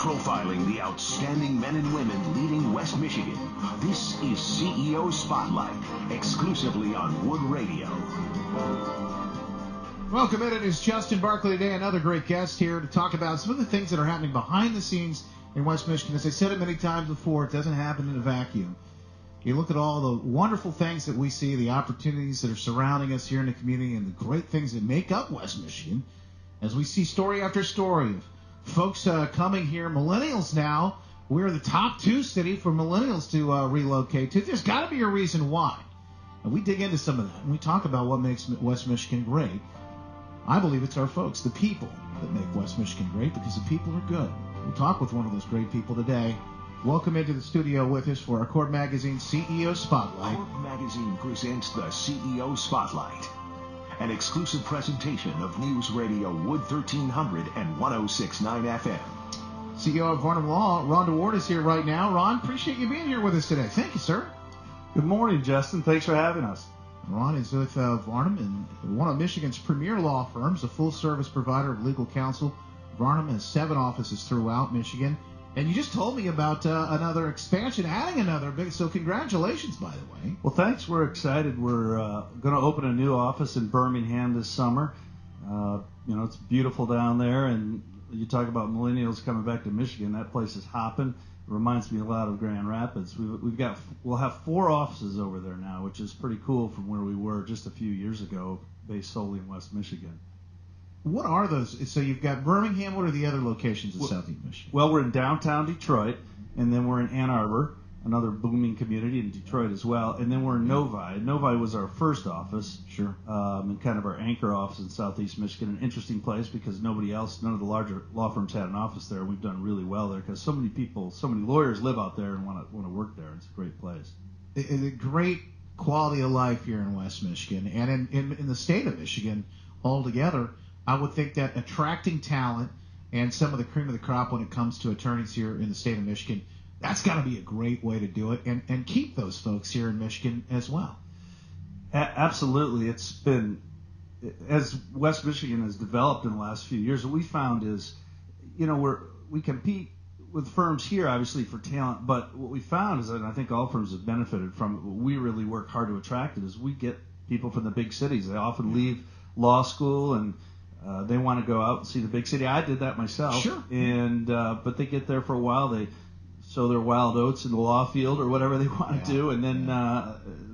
Profiling the outstanding men and women leading West Michigan. This is CEO Spotlight, exclusively on Wood Radio. Welcome in. It is Justin Barkley today, another great guest here to talk about some of the things that are happening behind the scenes in West Michigan. As I said it many times before, it doesn't happen in a vacuum. You look at all the wonderful things that we see, the opportunities that are surrounding us here in the community, and the great things that make up West Michigan, as we see story after story of folks coming here. Millennials now, we're the top 2 city for millennials to relocate to. There's got to be a reason why. And we dig into some of that, and we talk about what makes West Michigan great. I believe it's our folks, the people, that make West Michigan great, because the people are good. We'll talk with one of those great people today. Welcome into the studio with us for our Court Magazine CEO Spotlight. Court Magazine presents the CEO Spotlight, an exclusive presentation of News Radio Wood 1300 and 106.9 FM. CEO of Varnum Law, Ron DeWaard, is here right now. Ron, appreciate you being here with us today. Thank you, sir. Good morning, Justin. Thanks for having us. Ron is with Varnum, and one of Michigan's premier law firms, a full-service provider of legal counsel. Varnum has 7 offices throughout Michigan. And you just told me about another expansion, adding another big. So congratulations, by the way. Well, thanks. We're excited. We're going to open a new office in Birmingham this summer. It's beautiful down there, and you talk about millennials coming back to Michigan. That place is hopping. It reminds me a lot of Grand Rapids. We'll have 4 offices over there now, which is pretty cool from where we were just a few years ago, based solely in West Michigan. What are those? So you've got Birmingham. What are the other locations in Southeast Michigan? Well, we're in downtown Detroit, and then we're in Ann Arbor, another booming community in Detroit as well, and then we're in Novi. Novi was our first office, sure, and kind of our anchor office in Southeast Michigan. An interesting place because none of the larger law firms had an office there. We've done really well there because so many lawyers live out there and want to work there. It's a great place. It's a great quality of life here in West Michigan, and in the state of Michigan altogether. I would think that attracting talent and some of the cream of the crop when it comes to attorneys here in the state of Michigan, that's got to be a great way to do it and keep those folks here in Michigan as well. Absolutely. It's been, as West Michigan has developed in the last few years, what we found is, we compete with firms here, obviously, for talent, but what we found is, and I think all firms have benefited from it, what we really work hard to attract it, is we get people from the big cities. They often leave law school and they want to go out and see the big city. I did that myself. Sure. And but they get there for a while. They sow their wild oats in the law field or whatever they want to do, and then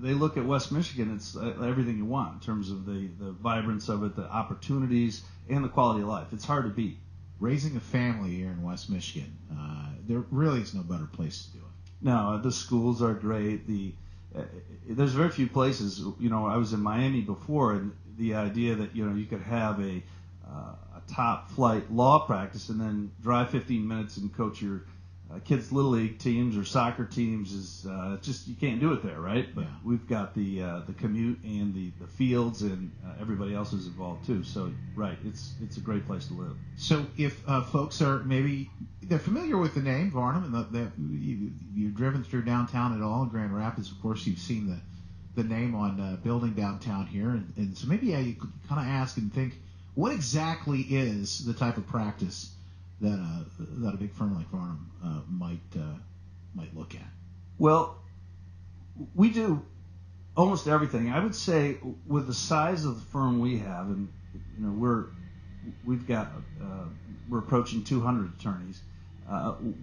they look at West Michigan. It's everything you want in terms of the vibrance of it, the opportunities, and the quality of life. It's hard to beat. Raising a family here in West Michigan, there really is no better place to do it. No, the schools are great. There's very few places. I was in Miami before, and the idea that you could have a top flight law practice and then drive 15 minutes and coach your kids' little league teams or soccer teams is just, you can't do it there, right? But we've got the commute and the fields, and everybody else is involved too. So right, it's a great place to live. So if folks are maybe they're familiar with the name Varnum, and you've driven through downtown at all in Grand Rapids, of course you've seen the name on building downtown here, and so maybe you could kind of ask and think, what exactly is the type of practice that a big firm like Varnum might look at? Well, we do almost everything. I would say with the size of the firm we have, and we're approaching 200 attorneys.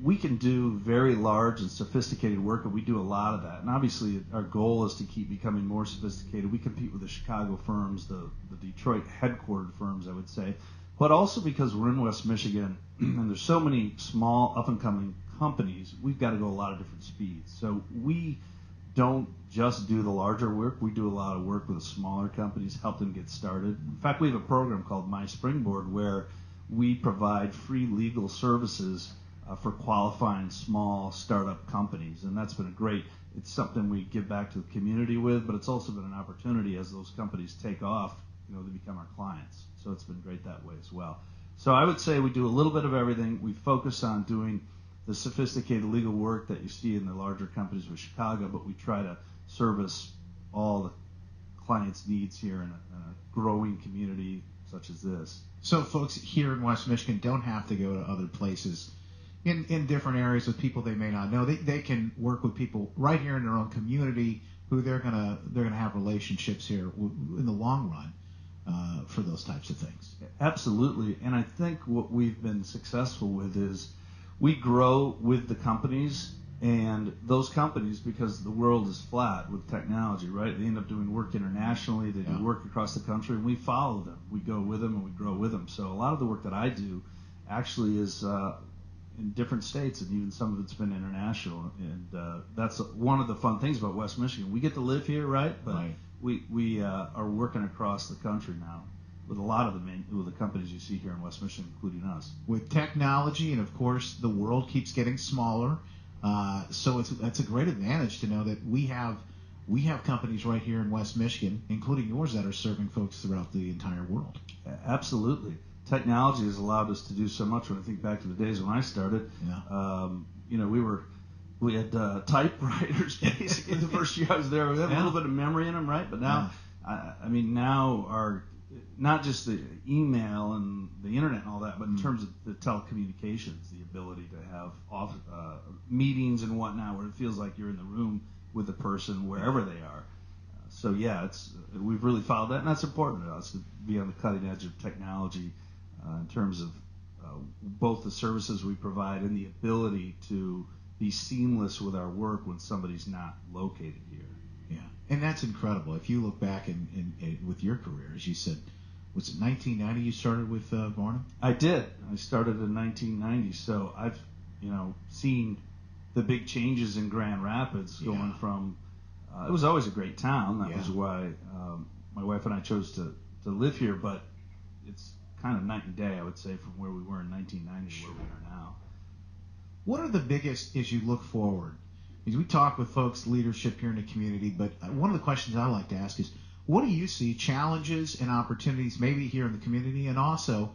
We can do very large and sophisticated work, and we do a lot of that. And obviously, our goal is to keep becoming more sophisticated. We compete with the Chicago firms, the Detroit headquartered firms, I would say, but also because we're in West Michigan and there's so many small, up-and-coming companies, we've got to go a lot of different speeds. So we don't just do the larger work. We do a lot of work with the smaller companies, help them get started. In fact, we have a program called My Springboard where we provide free legal services for qualifying small startup companies, and that's been it's something we give back to the community with, but it's also been an opportunity as those companies take off, to become our clients. So it's been great that way as well. So I would say we do a little bit of everything. We focus on doing the sophisticated legal work that you see in the larger companies with Chicago, but we try to service all the clients' needs here in a growing community such as this. So folks here in West Michigan don't have to go to other places in different areas with people they may not know. They can work with people right here in their own community who they're gonna have relationships here in the long run for those types of things. Absolutely, and I think what we've been successful with is we grow with the companies, and those companies, because the world is flat with technology, right? They end up doing work internationally, they do work across the country, and we follow them. We go with them and we grow with them. So a lot of the work that I do actually is in different states, and even some of it's been international. And that's one of the fun things about West Michigan. We get to live here, right? But we are working across the country now with a lot of the companies you see here in West Michigan, including us. With technology, and of course the world keeps getting smaller, so that's a great advantage to know that we have companies right here in West Michigan, including yours, that are serving folks throughout the entire world. Absolutely. Technology has allowed us to do so much. When I think back to the days when I started, we had typewriters basically the first year I was there. We had a little bit of memory in them, right? But now, now our not just the email and the internet and all that, but in terms of the telecommunications, the ability to have meetings and whatnot, where it feels like you're in the room with the person wherever they are. So we've really followed that, and that's important to us to be on the cutting edge of technology in terms of both the services we provide and the ability to be seamless with our work when somebody's not located here. Yeah, and that's incredible. If you look back in with your career, as you said, was it 1990 you started with Varnum? I did. I started in 1990, so I've seen the big changes in Grand Rapids going from. It was always a great town. That was why my wife and I chose to live here, but it's kind of night and day, I would say, from where we were in 1990 to where we are now. What are the biggest, as you look forward? Because we talk with folks, leadership here in the community, but one of the questions I like to ask is, what do you see challenges and opportunities maybe here in the community, and also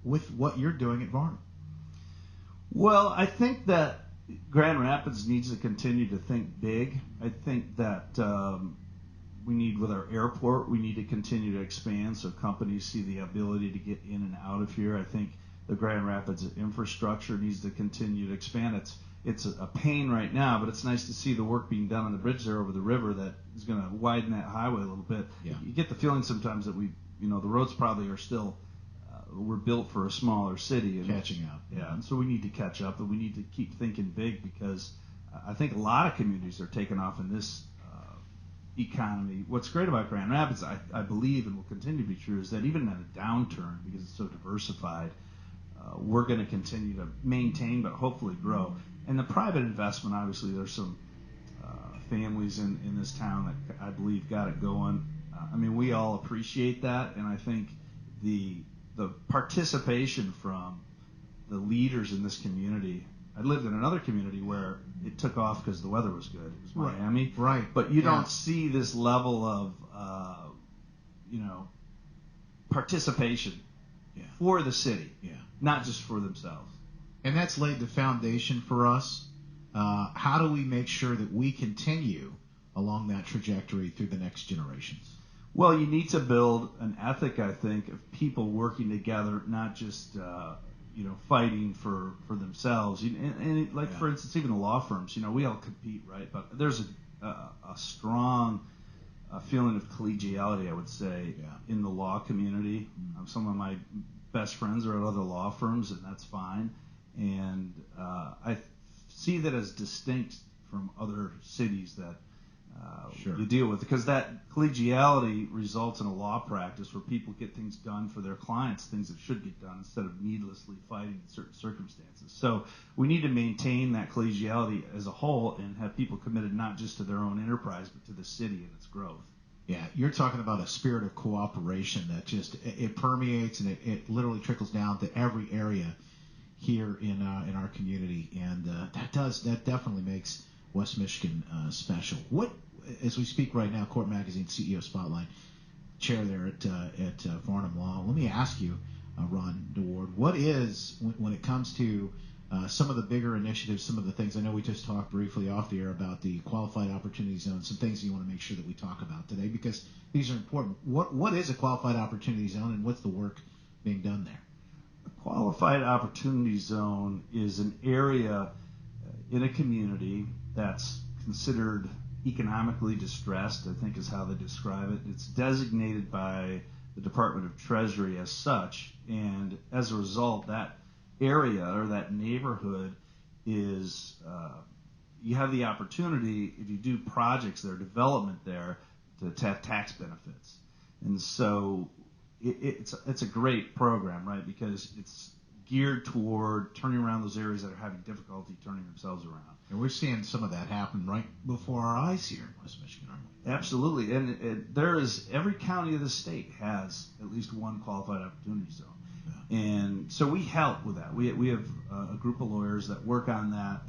with what you're doing at Varnum? Well, I think that Grand Rapids needs to continue to think big. I think that we need, with our airport, we need to continue to expand so companies see the ability to get in and out of here. I think the Grand Rapids infrastructure needs to continue to expand. It's a pain right now, but it's nice to see the work being done on the bridge there over the river that is going to widen that highway a little bit. Yeah. You get the feeling sometimes that the roads probably are still were built for a smaller city. And catching up. Yeah, and so we need to catch up, and we need to keep thinking big, because I think a lot of communities are taking off in this economy. What's great about Grand Rapids, I believe, and will continue to be true, is that even in a downturn, because it's so diversified, we're going to continue to maintain, but hopefully grow. And the private investment, obviously, there's some families in this town that I believe got it going. We all appreciate that, and I think the participation from the leaders in this community. I lived in another community where it took off because the weather was good. It was Miami. Right. But you don't see this level of, participation for the city, not just for themselves. And that's laid the foundation for us. How do we make sure that we continue along that trajectory through the next generations? Well, you need to build an ethic, I think, of people working together, not just fighting for themselves. For instance, even the law firms, we all compete, right? But there's a strong feeling of collegiality, I would say, in the law community. Some of my best friends are at other law firms, and that's fine. And I see that as distinct from other cities that you deal with, because that collegiality results in a law practice where people get things done for their clients, things that should get done, instead of needlessly fighting in certain circumstances. So we need to maintain that collegiality as a whole and have people committed not just to their own enterprise, but to the city and its growth. Yeah, you're talking about a spirit of cooperation that just it permeates, and it literally trickles down to every area here in our community, and that definitely makes West Michigan special. As we speak right now, Court Magazine CEO Spotlight, chair there at Varnum Law. Let me ask you, Ron DeWaard, what is, when it comes to some of the bigger initiatives, some of the things, I know we just talked briefly off the air about the Qualified Opportunity Zone, some things you want to make sure that we talk about today, because these are important. What is a Qualified Opportunity Zone, and what's the work being done there? A qualified opportunity zone is an area in a community that's considered economically distressed, I think is how they describe it. It's designated by the Department of Treasury as such, and as a result, that area or that neighborhood is, you have the opportunity, if you do projects there, development there, to have tax benefits. And so it's a great program, right, because it's geared toward turning around those areas that are having difficulty turning themselves around. And we're seeing some of that happen right before our eyes here in West Michigan, aren't we? Absolutely. And there is, every county of the state has at least one qualified opportunity zone. Yeah. And so we help with that. We have a group of lawyers that work on that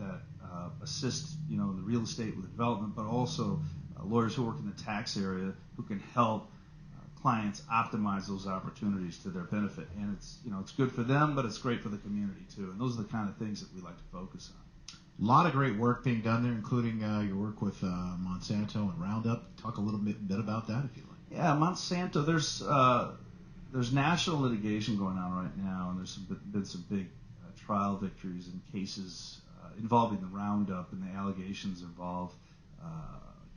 assist, in the real estate with development, but also lawyers who work in the tax area who can help clients optimize those opportunities to their benefit. And it's good for them, but it's great for the community too. And those are the kind of things that we like to focus on. A lot of great work being done there, including your work with Monsanto and Roundup. Talk a little bit about that, if you like. Yeah, Monsanto. There's national litigation going on right now, and there's been some big trial victories in cases involving the Roundup, and the allegations involve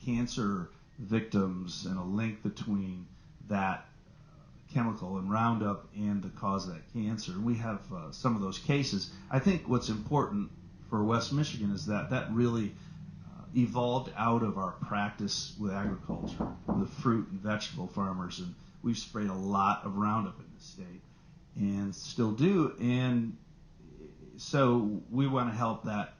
cancer victims and a link between that chemical and Roundup and the cause of that cancer. And we have some of those cases. I think what's important for West Michigan is that really evolved out of our practice with agriculture, with fruit and vegetable farmers, and we've sprayed a lot of Roundup in this state and still do. And so we want to help that,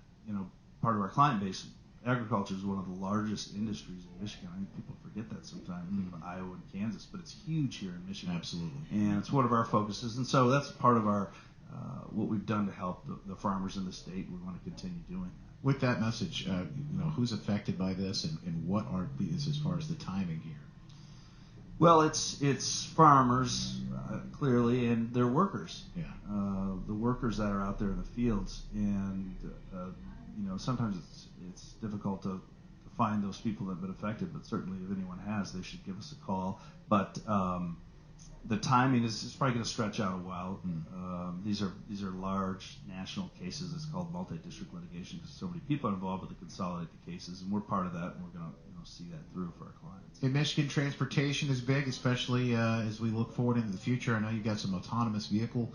part of our client base. Agriculture is one of the largest industries in Michigan. I think people forget that sometimes. Think about Iowa and Kansas, but it's huge here in Michigan. Absolutely. And it's one of our focuses. And so that's part of our what we've done to help the farmers in the state. We want to continue doing that. With that message, who's affected by this, and what is as far as the timing here? Well, it's farmers, clearly, and they're workers. Yeah. The workers that are out there in the fields, and sometimes it's difficult to find those people that have been affected, but certainly if anyone has, they should give us a call. But the timing is probably going to stretch out a while. These are large national cases. It's called multi-district litigation because so many people are involved, but they consolidate the cases, and we're part of that, and we're going to see that through for our clients. In Michigan, transportation is big, especially as we look forward into the future. I know you've got some autonomous vehicle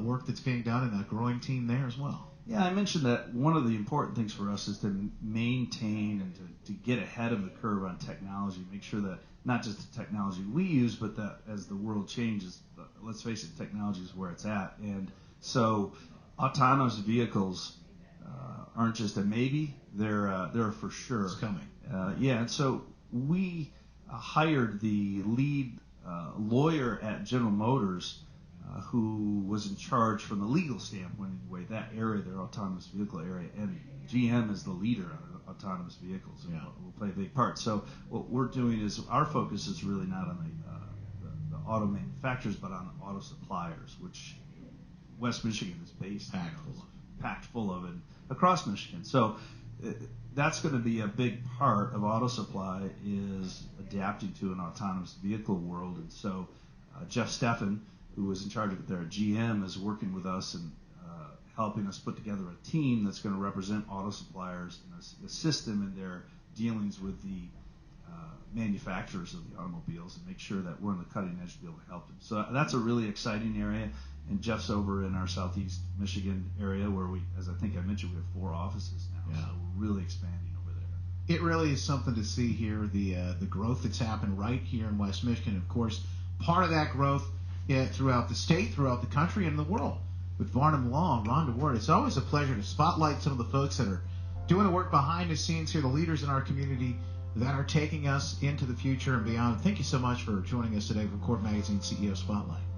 work that's being done, and a growing team there as well. Yeah, I mentioned that one of the important things for us is to maintain and to get ahead of the curve on technology, make sure that not just the technology we use, but that as the world changes, let's face it, technology is where it's at. And so autonomous vehicles aren't just a maybe, they're a for sure. It's coming. And so we hired the lead lawyer at General Motors who was in charge from the legal standpoint anyway, that area, their autonomous vehicle area, and GM is the leader on autonomous vehicles and will play a big part. So what we're doing is our focus is really not on the auto manufacturers, but on auto suppliers, which West Michigan is based packed full of it across Michigan. So that's going to be a big part of auto supply is adapting to an autonomous vehicle world. And so Jeff Steffen, who was in charge of it there at GM, is working with us and helping us put together a team that's going to represent auto suppliers and assist them in their dealings with the manufacturers of the automobiles and make sure that we're on the cutting edge to be able to help them. So that's a really exciting area. And Jeff's over in our southeast Michigan area where we, as I think I mentioned, we have 4 offices now. Yeah. So we're really expanding over there. It really is something to see here, the growth that's happened right here in West Michigan. Of course, part of that growth throughout the state, throughout the country, and the world. With Varnum Law, Ron DeWaard, it's always a pleasure to spotlight some of the folks that are doing the work behind the scenes here, the leaders in our community that are taking us into the future and beyond. Thank you so much for joining us today for Court Magazine CEO Spotlight.